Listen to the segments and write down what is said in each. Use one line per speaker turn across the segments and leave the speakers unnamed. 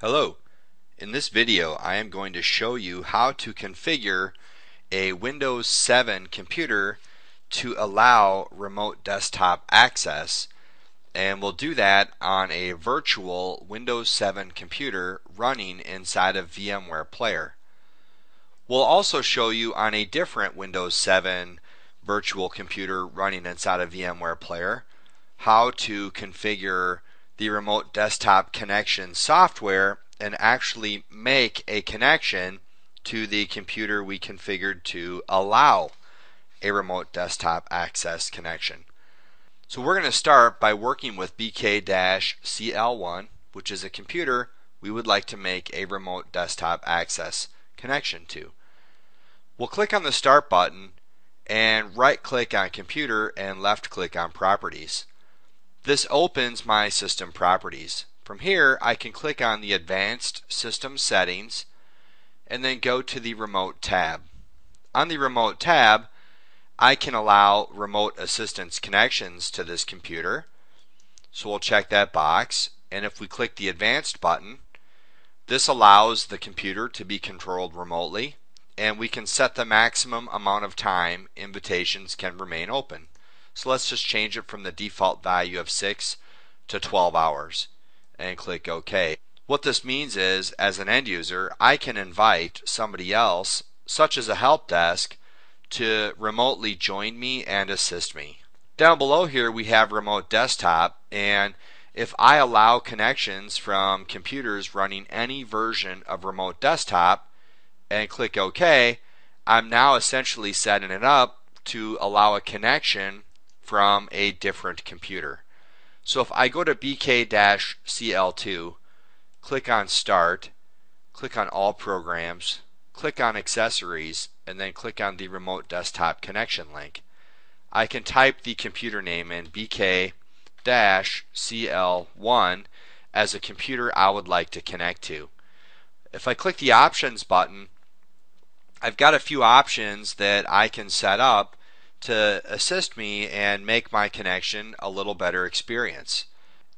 Hello. In this video I am going to show you how to configure a Windows 7 computer to allow remote desktop access, and we'll do that on a virtual Windows 7 computer running inside of VMware Player. We'll also show you on a different Windows 7 virtual computer running inside of VMware Player how to configure the remote desktop connection software and actually make a connection to the computer we configured to allow a remote desktop access connection. So we're going to start by working with BK-CL1, which is a computer we would like to make a remote desktop access connection to. We'll click on the Start button and right click on Computer and left click on Properties. This opens my system properties. From here I can click on the Advanced System Settings and then go to the Remote tab. On the Remote tab I can allow remote assistance connections to this computer, so we'll check that box, and if we click the Advanced button, this allows the computer to be controlled remotely, and we can set the maximum amount of time invitations can remain open. So let's just change it from the default value of 6 to 12 hours and click OK. What this means is, as an end user, I can invite somebody else, such as a help desk, to remotely join me and assist me. Down below here we have remote desktop, and if I allow connections from computers running any version of remote desktop and click OK, I'm now essentially setting it up to allow a connection from a different computer. So if I go to BK-CL2, click on Start, click on All Programs, click on Accessories, and then click on the Remote Desktop Connection link, I can type the computer name in BK-CL1 as a computer I would like to connect to. If I click the Options button, I've got a few options that I can set up to assist me and make my connection a little better experience.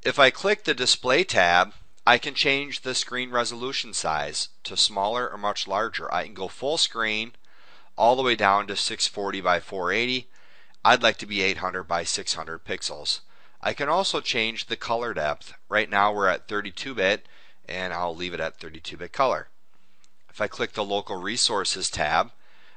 If I click the Display tab, I can change the screen resolution size to smaller or much larger. I can go full screen all the way down to 640 by 480. I'd like to be 800 by 600 pixels. I can also change the color depth. Right now we're at 32-bit, and I'll leave it at 32-bit color. If I click the Local Resources tab,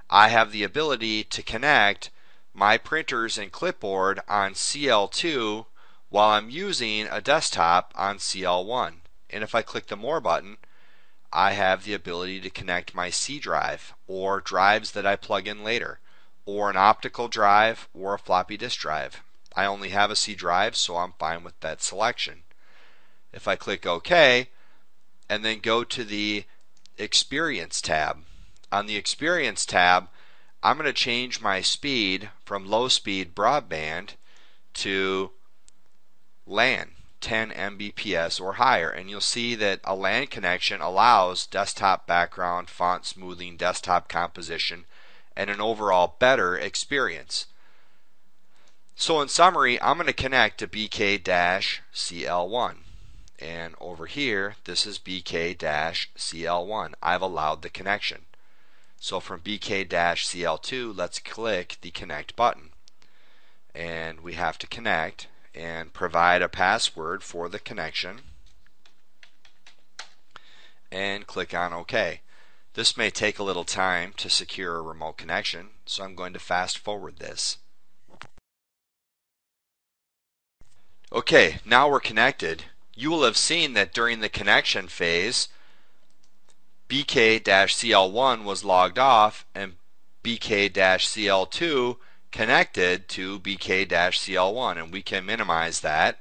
I have the ability to connect my printers and clipboard on CL2 while I'm using a desktop on CL1. And if I click the More button, I have the ability to connect my C drive or drives that I plug in later, or an optical drive or a floppy disk drive. I only have a C drive, so I'm fine with that selection. If I click OK and then go to the Experience tab, on the Experience tab I'm going to change my speed from low speed broadband to LAN, 10 Mbps or higher, and you'll see that a LAN connection allows desktop background, font smoothing, desktop composition, and an overall better experience. So in summary, I'm going to connect to BK-CL1, and over here this is BK-CL1. I've allowed the connection. So from BK-CL2, let's click the Connect button, and we have to connect and provide a password for the connection and click on OK. This may take a little time to secure a remote connection, so I'm going to fast forward this. Okay, now we're connected. You will have seen that during the connection phase BK-CL1 was logged off and BK-CL2 connected to BK-CL1, and we can minimize that.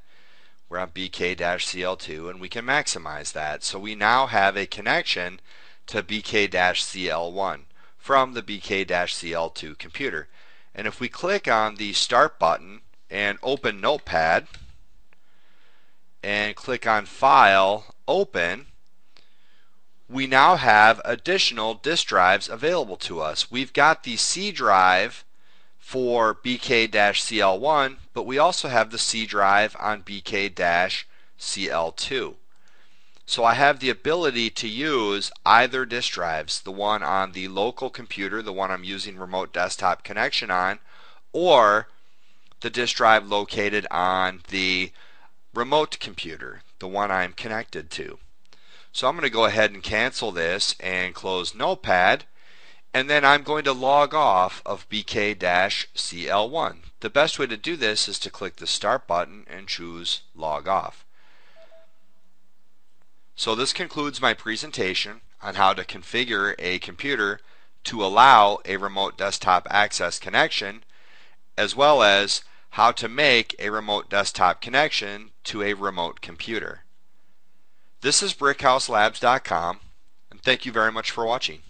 We're on BK-CL2 and we can maximize that. So we now have a connection to BK-CL1 from the BK-CL2 computer. And if we click on the Start button and open Notepad and click on File, Open, we now have additional disk drives available to us. We've got the C drive for BK-CL1, but we also have the C drive on BK-CL2. So I have the ability to use either disk drives, the one on the local computer, the one I'm using remote desktop connection on, or the disk drive located on the remote computer, the one I'm connected to. So I'm going to go ahead and cancel this and close Notepad, and then I'm going to log off of BK-CL1. The best way to do this is to click the Start button and choose Log Off. So this concludes my presentation on how to configure a computer to allow a remote desktop access connection, as well as how to make a remote desktop connection to a remote computer. This is BrickHouseLabs.com, and thank you very much for watching.